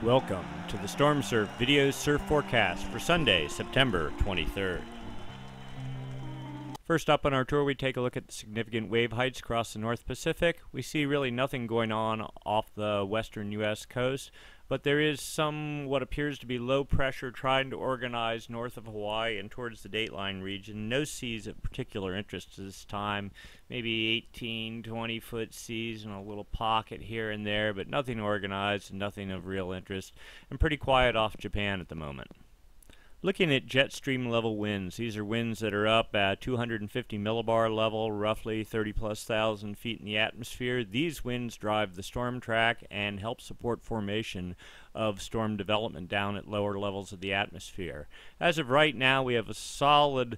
Welcome to the Stormsurf Video Surf Forecast for Sunday, September 23rd. First up on our tour, we take a look at the significant wave heights across the North Pacific. We see really nothing going on off the western U.S. coast, but there is some what appears to be low pressure trying to organize north of Hawaii and towards the dateline region. No seas of particular interest this time, maybe 18, 20-foot seas and a little pocket here and there, but nothing organized and nothing of real interest, and pretty quiet off Japan at the moment. Looking at jet stream level winds, these are winds that are up at 250 millibar level, roughly 30+ thousand feet in the atmosphere. These winds drive the storm track and help support formation of storm development down at lower levels of the atmosphere. As of right now, we have a solid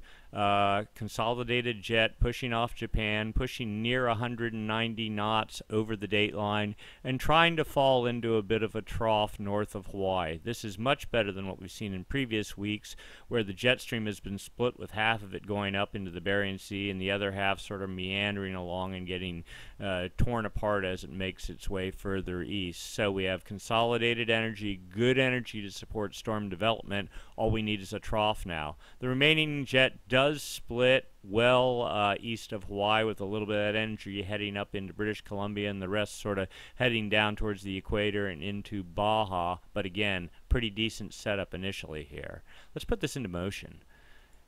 consolidated jet pushing off Japan, pushing near 190 knots over the dateline, and trying to fall into a bit of a trough north of Hawaii. This is much better than what we've seen in previous weeks, where the jet stream has been split with half of it going up into the Bering Sea and the other half sort of meandering along and getting torn apart as it makes its way further east. So we have consolidated energy, good energy to support storm development. All we need is a trough now. The remaining jet does split well east of Hawaii, with a little bit of that energy heading up into British Columbia and the rest sort of heading down towards the equator and into Baja. But again, pretty decent setup initially here. Let's put this into motion.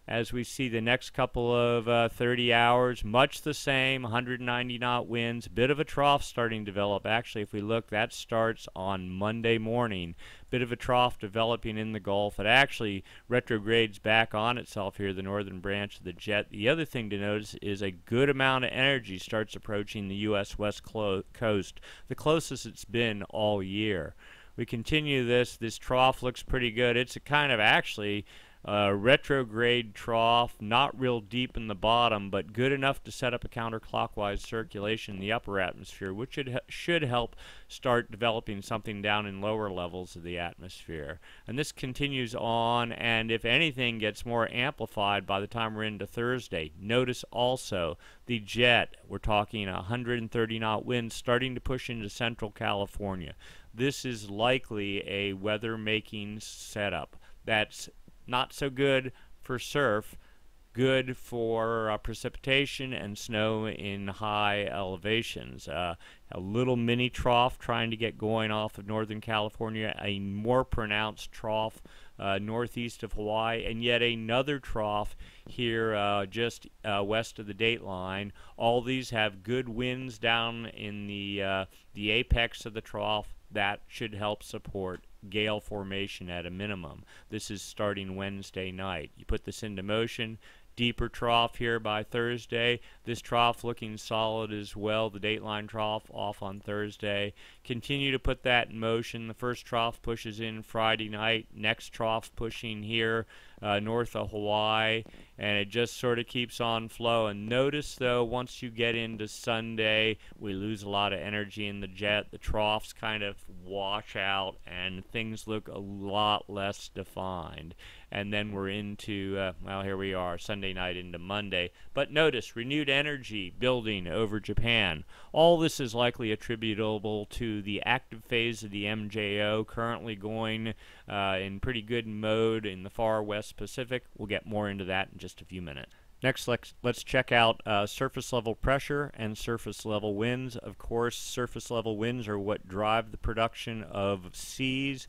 As we see the next couple of 30 hours, much the same, 190 knot winds, bit of a trough starting to develop. Actually, if we look, that starts on Monday morning. Bit of a trough developing in the Gulf. It actually retrogrades back on itself here, the northern branch of the jet. The other thing to notice is a good amount of energy starts approaching the U.S. west coast, the closest it's been all year. We continue this. This trough looks pretty good. It's a kind of actually retrograde trough, not real deep in the bottom, but good enough to set up a counterclockwise circulation in the upper atmosphere, which should help start developing something down in lower levels of the atmosphere. And this continues on, and if anything gets more amplified by the time we're into Thursday. Notice also the jet, we're talking 130 knot winds starting to push into central California. This is likely a weather-making setup. That's not so good for surf, good for precipitation and snow in high elevations. A little mini trough trying to get going off of northern California, a more pronounced trough northeast of Hawaii, and yet another trough here just west of the dateline. All these have good winds down in the apex of the trough. That should help support gale formation at a minimum. This is starting Wednesday night. You put this into motion. Deeper trough here by Thursday. This trough looking solid as well. The dateline trough off on Thursday. Continue to put that in motion. The first trough pushes in Friday night. Next trough pushing here north of Hawaii. And it just sort of keeps on flowing. Notice though, once you get into Sunday, we lose a lot of energy in the jet. The troughs kind of wash out and things look a lot less defined. And then we're into, well, here we are, Sunday night into Monday. But notice, renewed energy building over Japan. All this is likely attributable to the active phase of the MJO, currently going in pretty good mode in the far west Pacific. We'll get more into that in just a few minutes. Next, let's check out surface level pressure and surface level winds. Of course, surface level winds are what drive the production of seas.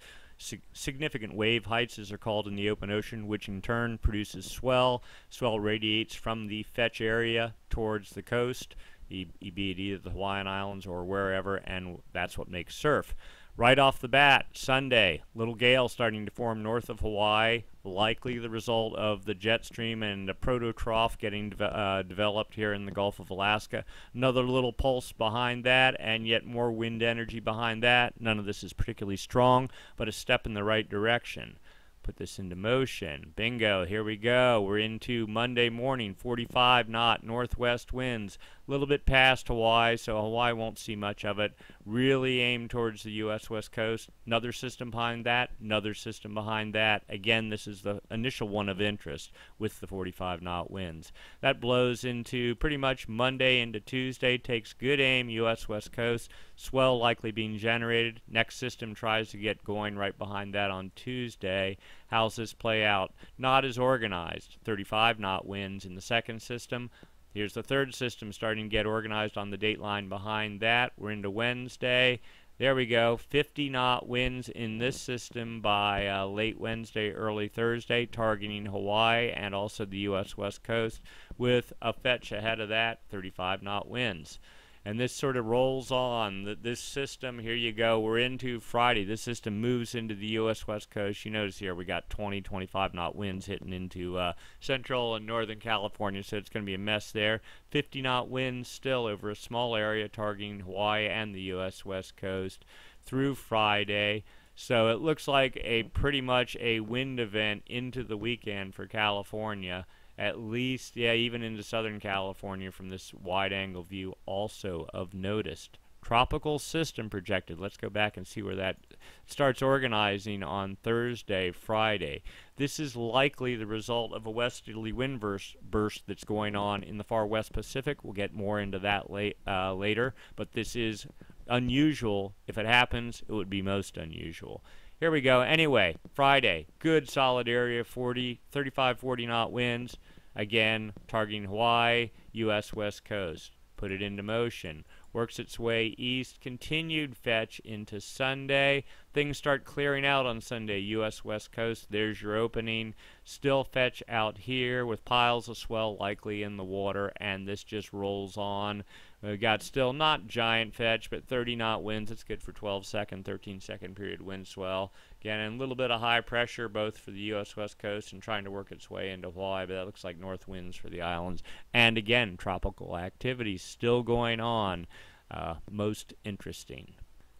Significant wave heights, as they're called in the open ocean, which in turn produces swell. Swell radiates from the fetch area towards the coast, be it either the Hawaiian Islands or wherever, and that's what makes surf. Right off the bat, Sunday, little gale starting to form north of Hawaii, likely the result of the jet stream and a proto-trough getting developed here in the Gulf of Alaska. Another little pulse behind that, and yet more wind energy behind that. None of this is particularly strong, but a step in the right direction. Put this into motion. Bingo, here we go. We're into Monday morning, 45 knot northwest winds. A little bit past Hawaii, so Hawaii won't see much of it. Really aimed towards the U.S. West Coast. Another system behind that, another system behind that. Again, this is the initial one of interest with the 45 knot winds. That blows into pretty much Monday into Tuesday, takes good aim, U.S. West Coast. Swell likely being generated. Next system tries to get going right behind that on Tuesday. How's this play out? Not as organized. 35 knot winds in the second system. Here's the third system starting to get organized on the date line behind that. We're into Wednesday. There we go. 50 knot winds in this system by late Wednesday, early Thursday, targeting Hawaii and also the U.S. West Coast, with a fetch ahead of that, 35 knot winds. And this sort of rolls on. This system, here you go, we're into Friday. This system moves into the U.S. West Coast. You notice here we got 20, 25 knot winds hitting into central and northern California, so it's going to be a mess there. 50 knot winds still over a small area targeting Hawaii and the U.S. West Coast through Friday. So it looks like a pretty much a wind event into the weekend for California. At least, yeah, even into Southern California from this wide-angle view, also of notice. Tropical system projected. Let's go back and see where that starts organizing on Thursday, Friday. This is likely the result of a westerly wind burst that's going on in the far west Pacific. We'll get more into that later, but this is unusual. If it happens, it would be most unusual. Here we go. Anyway, Friday, good solid area, 35, 40 knot winds. Again, targeting Hawaii, U.S. West Coast. Put it into motion. Works its way east. Continued fetch into Sunday. Things start clearing out on Sunday, U.S. West Coast. There's your opening. Still fetch out here with piles of swell likely in the water, and this just rolls on. We've got still not giant fetch, but 30 knot winds. It's good for 12-second, 13-second period wind swell. Again, and a little bit of high pressure both for the U.S. West Coast and trying to work its way into Hawaii, but that looks like north winds for the islands. And again, tropical activity still going on. Most interesting.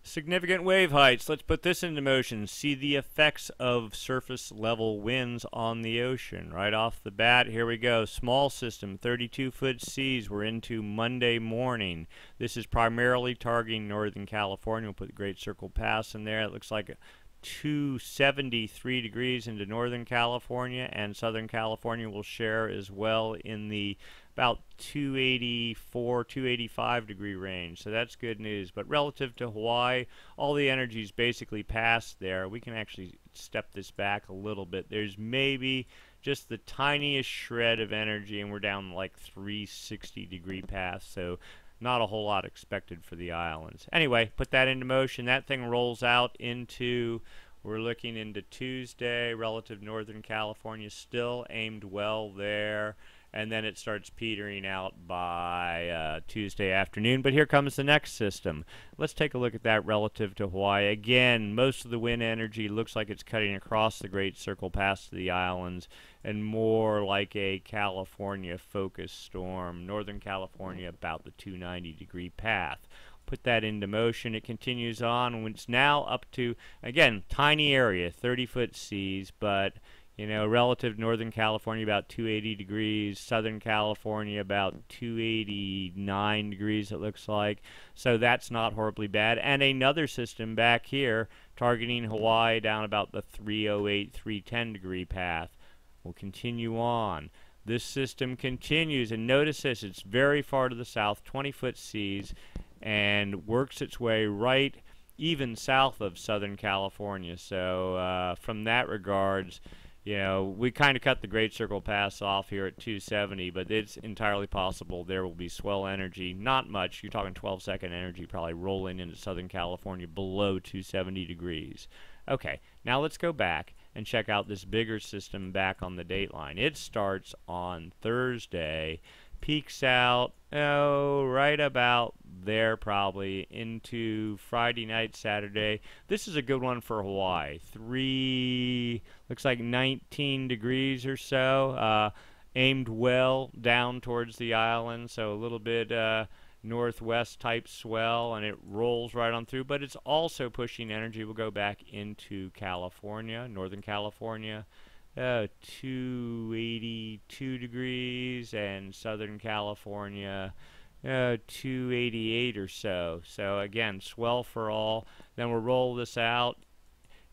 Significant wave heights. Let's put this into motion. See the effects of surface level winds on the ocean. Right off the bat, here we go. Small system, 32-foot seas. We're into Monday morning. This is primarily targeting Northern California. We'll put the Great Circle Pass in there. It looks like 273 degrees into Northern California, and Southern California will share as well in the about 284, 285 degree range. So that's good news. But relative to Hawaii, all the energy is basically passed there. We can actually step this back a little bit. There's maybe just the tiniest shred of energy, and we're down like 360 degree path. So not a whole lot expected for the islands. Anyway, put that into motion. That thing rolls out into, we're looking into Tuesday, relative Northern California, still aimed well there. And then it starts petering out by Tuesday afternoon. But here comes the next system. Let's take a look at that relative to Hawaii. Again, most of the wind energy looks like it's cutting across the Great Circle past the islands, and more like a California-focused storm. Northern California about the 290 degree path. Put that into motion. It continues on, and it's now up to, again, tiny area, 30-foot seas, but you know, relative Northern California about 280 degrees, Southern California about 289 degrees it looks like. So that's not horribly bad. And another system back here targeting Hawaii down about the 308, 310 degree path. We'll continue on. This system continues, and notice this, it's very far to the south, 20-foot seas, and works its way right even south of Southern California. So from that regards, you know, we kind of cut the Great Circle Pass off here at 270, but it's entirely possible there will be swell energy. Not much. You're talking 12-second energy probably rolling into Southern California below 270 degrees. Okay, now let's go back and check out this bigger system back on the dateline. It starts on Thursday, peaks out, right about there probably, into Friday night, Saturday. This is a good one for Hawaii. Looks like 19 degrees or so. Aimed well down towards the island, so a little bit, northwest type swell, and it rolls right on through, but it's also pushing energy. We'll go back into California, Northern California, 282 degrees, and Southern California, 288 or so. So again, swell for all. Then we'll roll this out.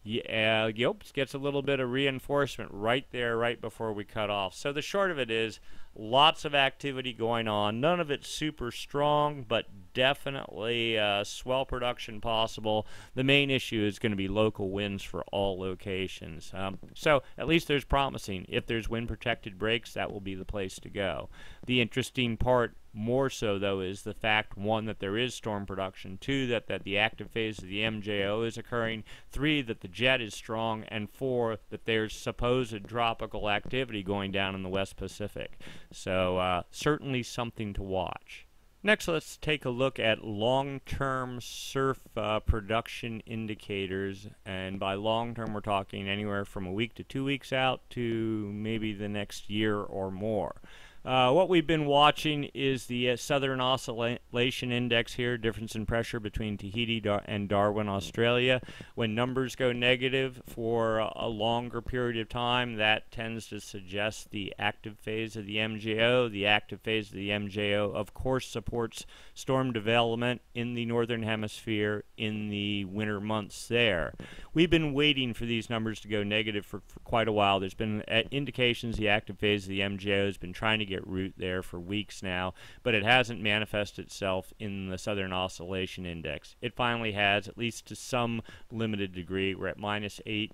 Yeah, yep, gets a little bit of reinforcement right there, right before we cut off. So the short of it is, lots of activity going on. None of it super strong, but definitely swell production possible. The main issue is going to be local winds for all locations. So at least there's promising. If there's wind protected breaks, that will be the place to go. The interesting part, more so though, is the fact, one, that there is storm production, two, that the active phase of the MJO is occurring, three, that the jet is strong, and four, that there's supposed tropical activity going down in the West Pacific. So certainly something to watch. Next, let's take a look at long-term surf production indicators, and by long-term we're talking anywhere from a week to 2 weeks out to maybe the next year or more. What we've been watching is the Southern Oscillation Index here, difference in pressure between Tahiti and Darwin, Australia. When numbers go negative for a longer period of time, that tends to suggest the active phase of the MJO. The active phase of the MJO, of course, supports storm development in the Northern Hemisphere in the winter months there. We've been waiting for these numbers to go negative for quite a while. There's been indications the active phase of the MJO has been trying to get root there for weeks now, but it hasn't manifested itself in the Southern Oscillation Index. It finally has, at least to some limited degree. We're at -8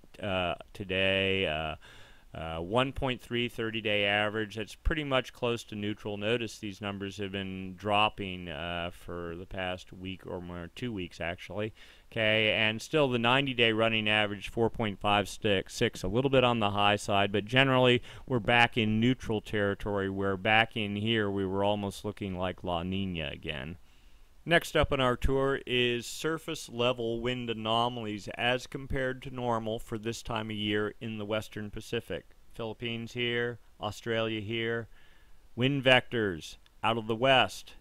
today. 1.3 30-day average. That's pretty much close to neutral. Notice these numbers have been dropping for the past week or more, 2 weeks actually. Okay, and still the 90-day running average 4.56, a little bit on the high side, but generally we're back in neutral territory, where back in here we were almost looking like La Nina again. Next up on our tour is surface level wind anomalies as compared to normal for this time of year in the Western Pacific. Philippines here, Australia here. Wind vectors out of the west.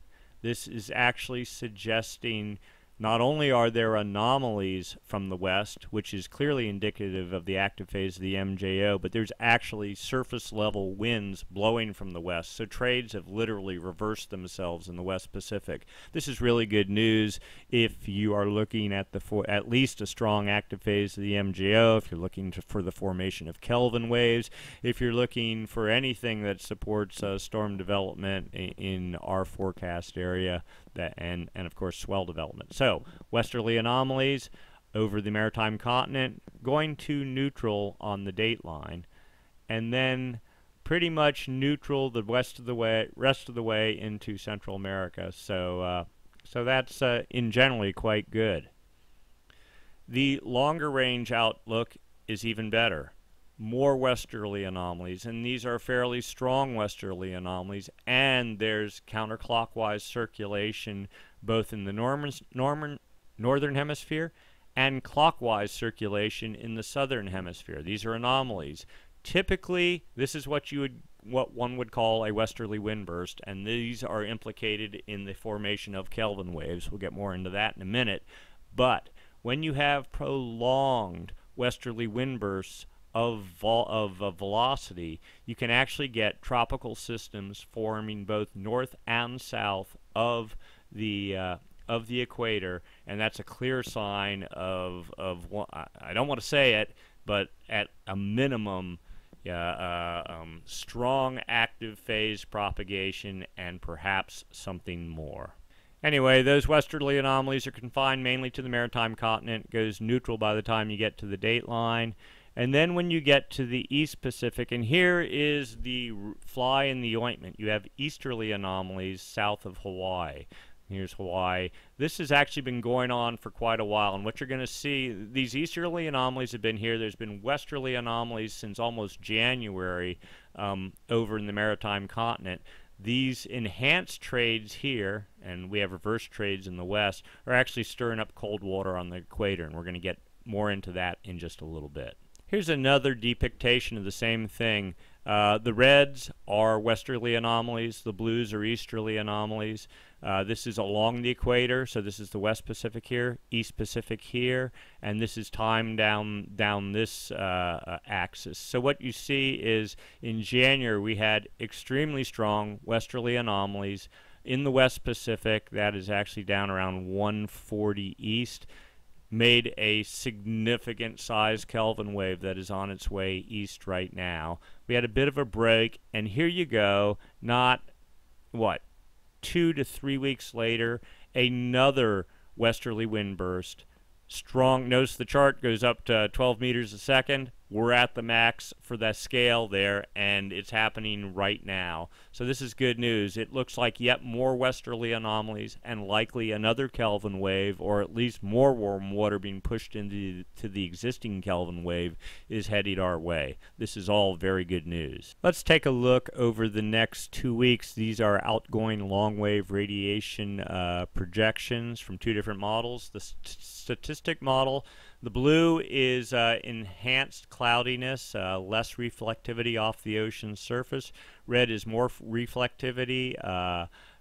This is actually suggesting not only are there anomalies from the west, which is clearly indicative of the active phase of the MJO, but there's actually surface level winds blowing from the west. So trades have literally reversed themselves in the West Pacific. This is really good news if you are looking at at least a strong active phase of the MJO, if you're looking for the formation of Kelvin waves, if you're looking for anything that supports storm development in our forecast area, and of course swell development. So westerly anomalies over the maritime continent going to neutral on the date line, and then pretty much neutral the rest of the way into Central America. So that's in generally quite good. The longer range outlook is even better. More westerly anomalies, and these are fairly strong westerly anomalies, and there's counterclockwise circulation both in the northern hemisphere and clockwise circulation in the southern hemisphere. These are anomalies. Typically, this is what one would call a westerly wind burst, and these are implicated in the formation of Kelvin waves. We'll get more into that in a minute. But when you have prolonged westerly wind bursts of velocity, you can actually get tropical systems forming both north and south of the equator, and that's a clear sign of I don't want to say it, but at a minimum, strong active phase propagation and perhaps something more. Anyway, those westerly anomalies are confined mainly to the maritime continent. It goes neutral by the time you get to the date line. And then when you get to the East Pacific, and here is the fly in the ointment, you have easterly anomalies south of Hawaii. Here's Hawaii. This has actually been going on for quite a while, and what you're going to see, these easterly anomalies have been here. There's been westerly anomalies since almost January over in the maritime continent. These enhanced trades here, and we have reverse trades in the west, are actually stirring up cold water on the equator, and we're going to get more into that in just a little bit. Here's another depiction of the same thing. The reds are westerly anomalies, the blues are easterly anomalies. This is along the equator, so this is the West Pacific here, East Pacific here, and this is time down this axis. So what you see is in January we had extremely strong westerly anomalies in the West Pacific. That is actually down around 140 east. Made a significant size Kelvin wave that is on its way east right now. We had a bit of a break, and here you go, not, what, 2 to 3 weeks later, another westerly wind burst. Strong, notice the chart goes up to 12 meters a second. We're at the max for that scale there, and it's happening right now. So this is good news. It looks like yet more westerly anomalies and likely another Kelvin wave, or at least more warm water being pushed into the existing Kelvin wave is headed our way. This is all very good news. Let's take a look over the next 2 weeks. These are outgoing long wave radiation projections from 2 different models. The statistic model, the blue is enhanced cloudiness, less reflectivity off the ocean surface. Red is more reflectivity,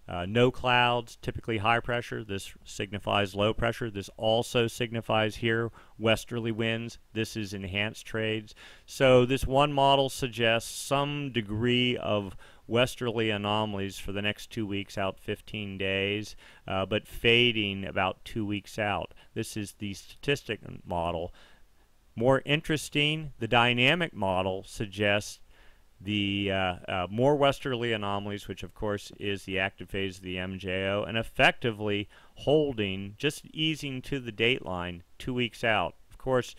no clouds, typically high pressure. This signifies low pressure. This also signifies here westerly winds. This is enhanced trades. So this one model suggests some degree of westerly anomalies for the next 2 weeks out 15 days, but fading about 2 weeks out. This is the statistic model. More interesting, the dynamic model suggests the more westerly anomalies, which of course is the active phase of the MJO, and effectively holding, just easing to the dateline 2 weeks out. Of course,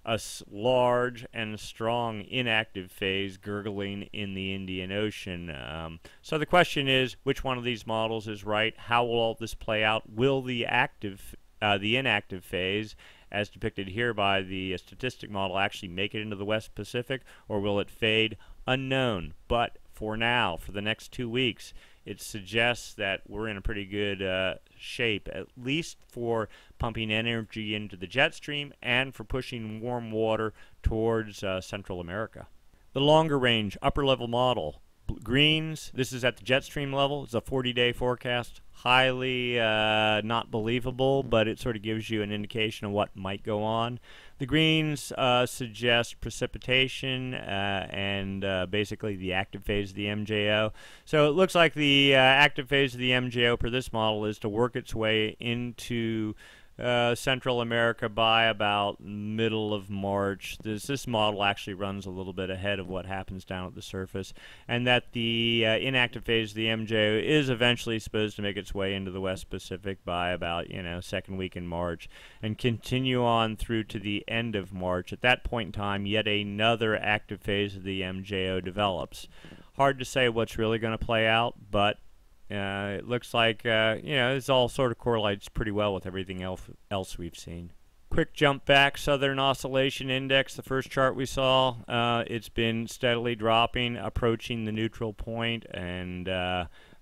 a large and strong inactive phase gurgling in the Indian Ocean. So the question is, which one of these models is right? How will all this play out? Will the inactive phase, as depicted here by the statistic model, actually make it into the West Pacific, or will it fade? Unknown. But for now, for the next 2 weeks, it suggests that we're in a pretty good shape, at least for pumping energy into the jet stream and for pushing warm water towards Central America. The longer range upper level model, greens, this is at the jet stream level. It's a 40-day forecast. Highly not believable, but it sort of gives you an indication of what might go on. The greens suggest precipitation and basically the active phase of the MJO. So it looks like the active phase of the MJO per this model is to work its way into Central America by about middle of March. This model actually runs a little bit ahead of what happens down at the surface, and that the inactive phase of the MJO is eventually supposed to make its way into the West Pacific by about, second week in March and continue on through to the end of March. At that point in time, yet another active phase of the MJO develops. Hard to say what's really going to play out, but it looks like, this all sort of correlates pretty well with everything else we've seen. Quick jump back, Southern Oscillation Index, the first chart we saw, it's been steadily dropping, approaching the neutral point, and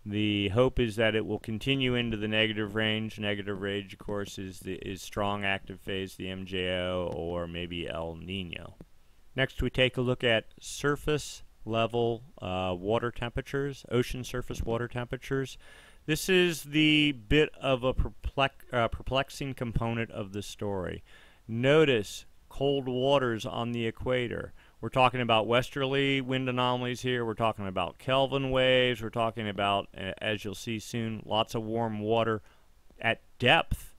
the hope is that it will continue into the negative range. Negative range, of course, is strong active phase, the MJO, or maybe El Nino. Next, we take a look at surface level water temperatures, ocean surface water temperatures. This is the bit of a perplexing component of the story. Notice cold waters on the equator. We're talking about westerly wind anomalies here. We're talking about Kelvin waves. We're talking about, as you'll see soon, lots of warm water at depth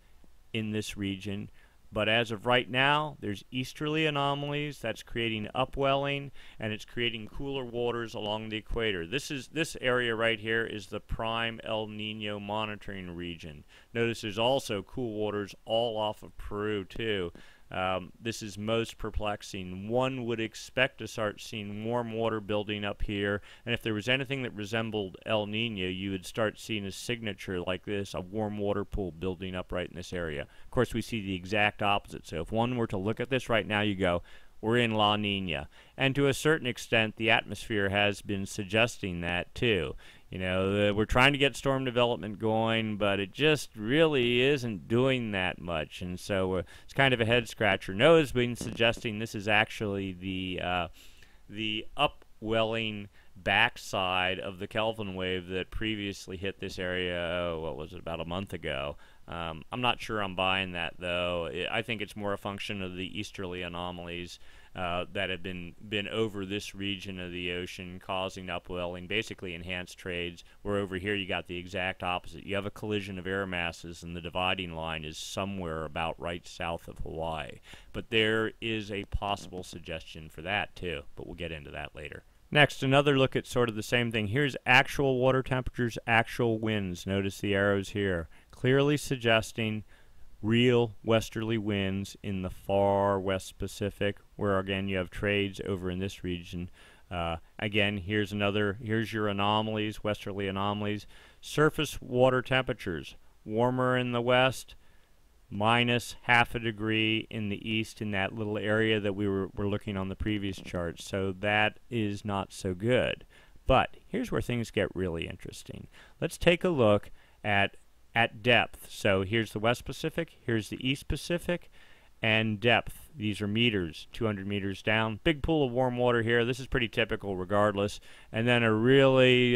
in this region. But as of right now, there's easterly anomalies that's creating upwelling, and it's creating cooler waters along the equator. This area right here is the prime El Nino monitoring region. Notice there's also cool waters all off of Peru too. This is most perplexing. One would expect to start seeing warm water building up here, and if there was anything that resembled El Nino, you would start seeing a signature like this, a warm water pool building up right in this area. Of course, we see the exact opposite. So if one were to look at this right now, you go, we're in La Nina. And to a certain extent, the atmosphere has been suggesting that too. We're trying to get storm development going, but it just really isn't doing that much. And so it's kind of a head scratcher. NOAA's been suggesting this is actually the upwelling backside of the Kelvin wave that previously hit this area, what was it, about a month ago. I'm not sure I'm buying that, though. I think it's more a function of the easterly anomalies that have been over this region of the ocean, causing upwelling, basically enhanced trades, where over here you got the exact opposite. You have a collision of air masses, and the dividing line is somewhere about right south of Hawaii. But there is a possible suggestion for that, too, but we'll get into that later. Next, another look at sort of the same thing. Here's actual water temperatures, actual winds. Notice the arrows here, clearly suggesting real westerly winds in the far west Pacific, where again you have trades over in this region. Again, here's your anomalies, westerly anomalies. Surface water temperatures, warmer in the west, minus half a degree in the east, in that little area that we were looking on the previous chart. So that is not so good. But here's where things get really interesting. Let's take a look at depth. So here's the West Pacific, here's the East Pacific, and depth. These are meters, 200 meters down. Big pool of warm water here. This is pretty typical regardless. And then a really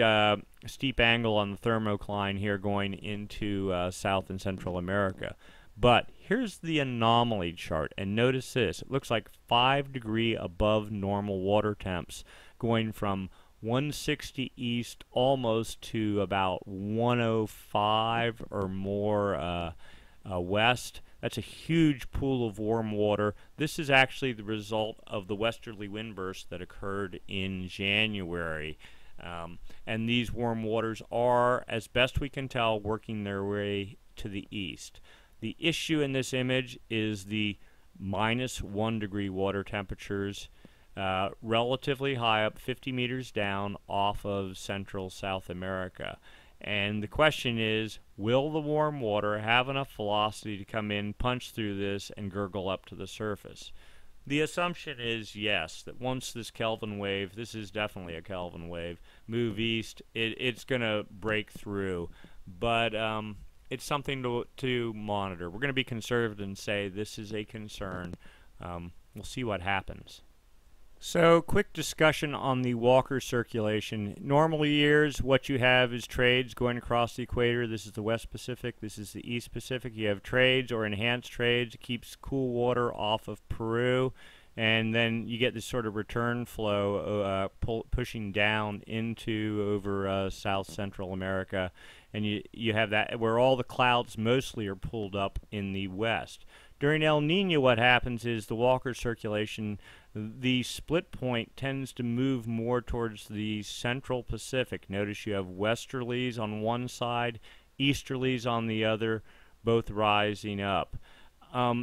steep angle on the thermocline here going into South and Central America. But here's the anomaly chart, and notice this. It looks like 5 degree above normal water temps, going from 160 east almost to about 105 or more west. That's a huge pool of warm water. This is actually the result of the westerly wind burst that occurred in January. And these warm waters are, as best we can tell, working their way to the east. The issue in this image is the -1 degree water temperatures, relatively high up, 50 meters down off of Central South America. And the question is, will the warm water have enough velocity to come in, punch through this, and gurgle up to the surface? The assumption is yes, that once this Kelvin wave, this is definitely a Kelvin wave, move east, it's going to break through. But it's something to monitor. We're going to be conservative and say this is a concern. We'll see what happens. So, quick discussion on the Walker circulation. Normal years, what you have is trades going across the equator. This is the West Pacific. This is the East Pacific. You have trades or enhanced trades. It keeps cool water off of Peru. And then you get this sort of return flow pushing down into over South Central America. And you have that where all the clouds mostly are pulled up in the west. During El Nino, what happens is the Walker circulation, the split point tends to move more towards the Central Pacific. Notice you have westerlies on one side, easterlies on the other, both rising up.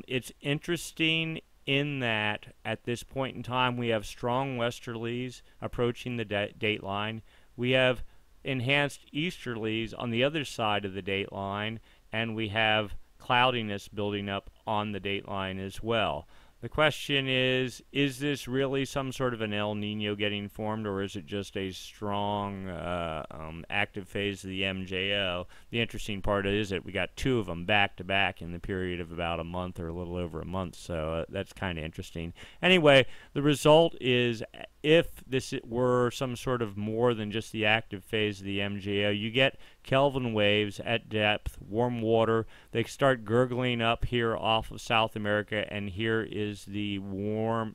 It's interesting in that at this point in time we have strong westerlies approaching the date line. We have enhanced easterlies on the other side of the date line, and we have cloudiness building up on the date line as well. The question is this really some sort of an El Nino getting formed, or is it just a strong active phase of the MJO? The interesting part is that we got two of them back to back in the period of about a month or a little over a month, so that's kind of interesting. Anyway, the result is if this were some sort of more than just the active phase of the MJO, you get Kelvin waves at depth, warm water. They start gurgling up here off of South America, and here is the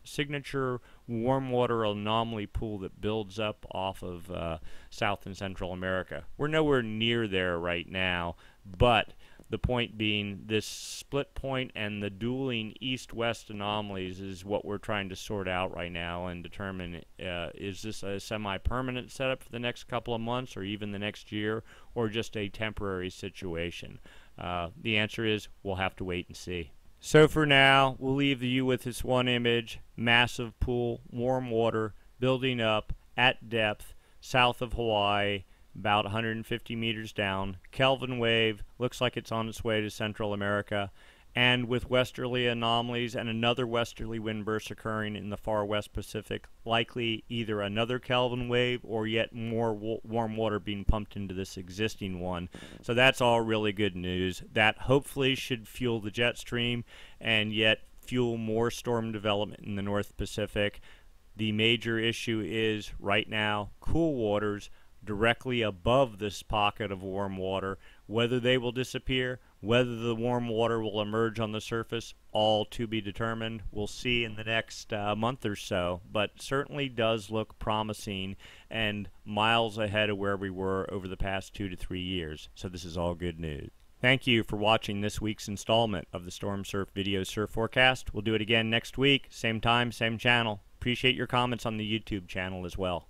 signature warm water anomaly pool that builds up off of South and Central America. We're nowhere near there right now, but the point being this split point and the dueling east-west anomalies is what we're trying to sort out right now and determine is this a semi-permanent setup for the next couple of months or even the next year, or just a temporary situation. The answer is we'll have to wait and see. So for now, we'll leave you with this one image, massive pool, warm water, building up at depth, south of Hawaii, about 150 meters down. Kelvin wave, looks like it's on its way to Central America, and with westerly anomalies and another westerly wind burst occurring in the far west Pacific, likely either another Kelvin wave or yet more warm water being pumped into this existing one. So that's all really good news. That hopefully should fuel the jet stream and yet fuel more storm development in the North Pacific. The major issue is right now cool waters directly above this pocket of warm water. Whether they will disappear, whether the warm water will emerge on the surface, all to be determined. We'll see in the next month or so, but certainly does look promising and miles ahead of where we were over the past 2 to 3 years. So this is all good news. Thank you for watching this week's installment of the Stormsurf Video Surf Forecast. We'll do it again next week, same time, same channel. Appreciate your comments on the YouTube channel as well.